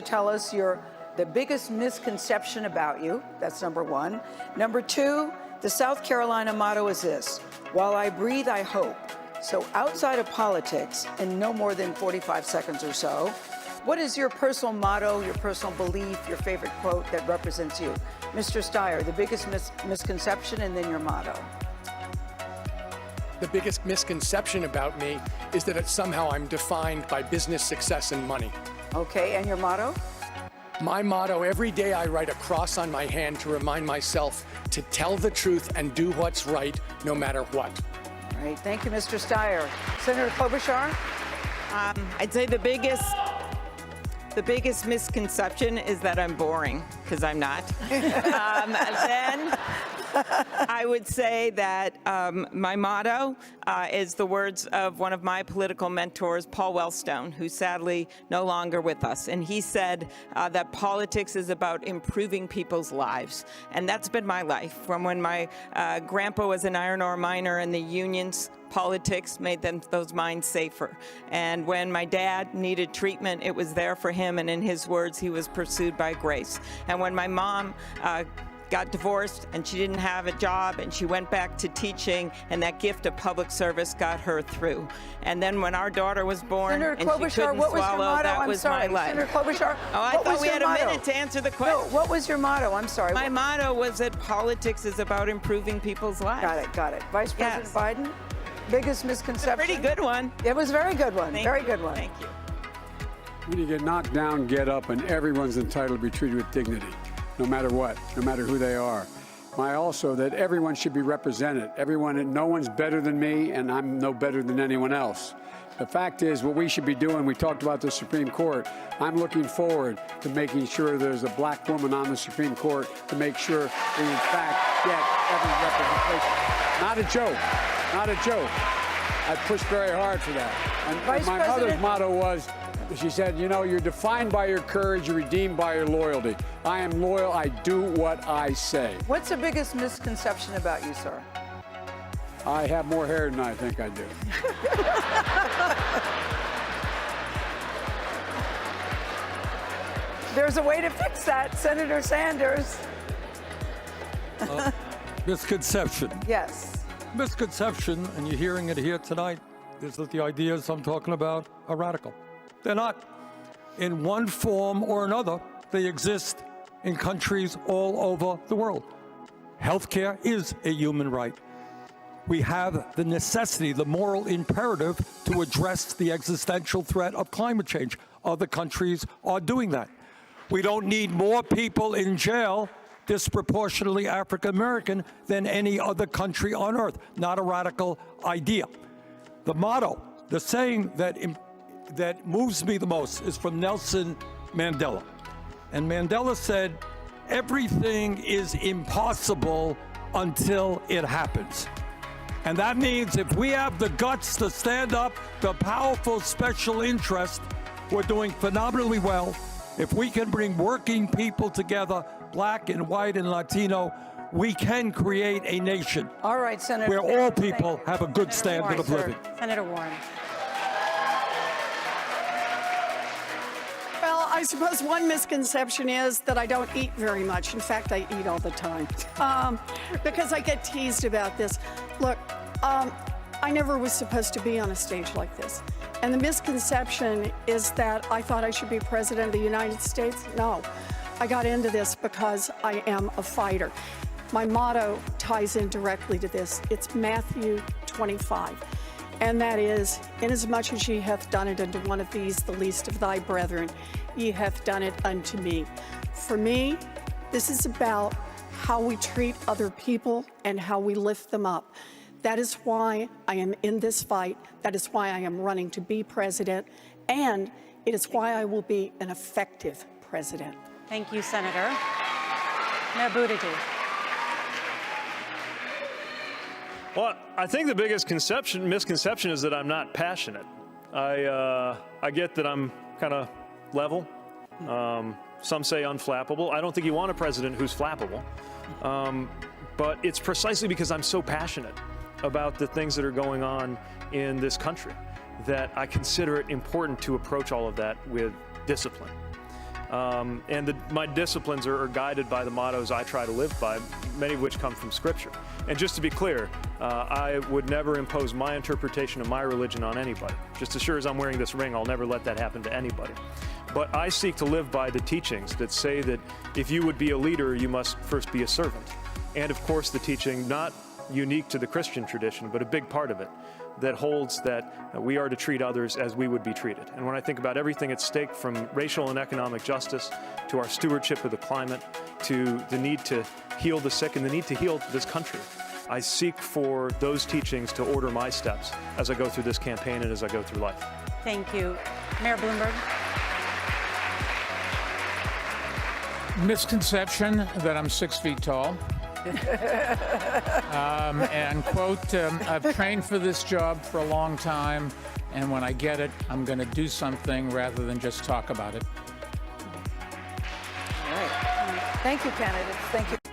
Tell us the biggest misconception about you. That's number one. Number two, the South Carolina motto is this: while I breathe, I hope. So outside of politics, in no more than 45 seconds or so, what is your personal motto, your personal belief, your favorite quote that represents you? Mr. Steyer, the biggest misconception, and then your motto. The biggest misconception about me is that somehow I'm defined by business success and money. Okay, and your motto? My motto: every day I write a cross on my hand to remind myself to tell the truth and do what's right, no matter what. All right, thank you, Mr. Steyer. Senator Klobuchar? I'd say the biggest misconception is that I'm boring, because I'm not. Then I would say that my motto is the words of one of my political mentors, Paul Wellstone, who's sadly no longer with us. And he said that politics is about improving people's lives. And that's been my life. From when my grandpa was an iron ore miner and the unions, politics made those mines safer. And when my dad needed treatment, it was there for him. And in his words, he was pursued by grace. And when my mom got divorced and she didn't have a job and she went back to teaching, and that gift of public service got her through. And then when our daughter was born Senator and Klobuchar, she couldn't what was your swallow, motto? that I'm was sorry. my life. Senator Klobuchar, Oh, I what thought was we your had a motto? minute to answer the question. No, what was your motto? I'm sorry. My motto was that politics is about improving people's lives. Got it. Vice President Biden, biggest misconception? Pretty good one. It was a very good one. Thank Very you. good one. Thank you. When you get knocked down, get up, and everyone's entitled to be treated with dignity, no matter what, no matter who they are. Also that everyone should be represented. No one's better than me, and I'm no better than anyone else. The fact is, what we should be doing, we talked about the Supreme Court. I'm looking forward to making sure there's a black woman on the Supreme Court to make sure we, in fact, get every representation. Not a joke. Not a joke. I pushed very hard for that. And my mother's motto was, she said, you know, you're defined by your courage, you're redeemed by your loyalty. I am loyal, I do what I say. What's the biggest misconception about you, sir? I have more hair than I think I do. There's a way to fix that, Senator Sanders. Misconception. Yes. Misconception, and you're hearing it here tonight, is that the ideas I'm talking about are radical. They're not. In one form or another, they exist in countries all over the world. Healthcare is a human right. We have the necessity, the moral imperative to address the existential threat of climate change. Other countries are doing that. We don't need more people in jail, disproportionately African American, than any other country on earth. Not a radical idea. The motto, the saying that moves me the most is from Nelson Mandela. And Mandela said, everything is impossible until it happens. And that means if we have the guts to stand up to powerful special interest, we're doing phenomenally well. If we can bring working people together, black and white and Latino, we can create a nation. All right, Senator. Where all people have a good standard of living. Senator Warren. Well, I suppose one misconception is that I don't eat very much. In fact, I eat all the time because I get teased about this. Look, I never was supposed to be on a stage like this. And the misconception is that I thought I should be president of the United States. No, I got into this because I am a fighter. My motto ties in directly to this. It's Matthew 25. And that is, inasmuch as ye hath done it unto one of these, the least of thy brethren, ye hath done it unto me. For me, this is about how we treat other people and how we lift them up. That is why I am in this fight. That is why I am running to be president. And it is why I will be an effective president. Thank you, Senator. Mayor Buttigieg. Well, I think the biggest misconception is that I'm not passionate. I get that I'm kind of level. Some say unflappable. I don't think you want a president who's flappable. But it's precisely because I'm so passionate about the things that are going on in this country that I consider it important to approach all of that with discipline. My disciplines are guided by the mottos I try to live by, many of which come from Scripture. And just to be clear, I would never impose my interpretation of my religion on anybody. Just as sure as I'm wearing this ring, I'll never let that happen to anybody. But I seek to live by the teachings that say that if you would be a leader, you must first be a servant. And of course, the teaching, not unique to the Christian tradition, but a big part of it, that holds that we are to treat others as we would be treated. And when I think about everything at stake, from racial and economic justice to our stewardship of the climate, to the need to heal the sick and the need to heal this country, I seek for those teachings to order my steps as I go through this campaign and as I go through life. Thank you. Mayor Bloomberg. Misconception that I'm 6 feet tall. And quote, I've trained for this job for a long time, and when I get it, I'm going to do something rather than just talk about it. All right. Thank you, candidates. Thank you.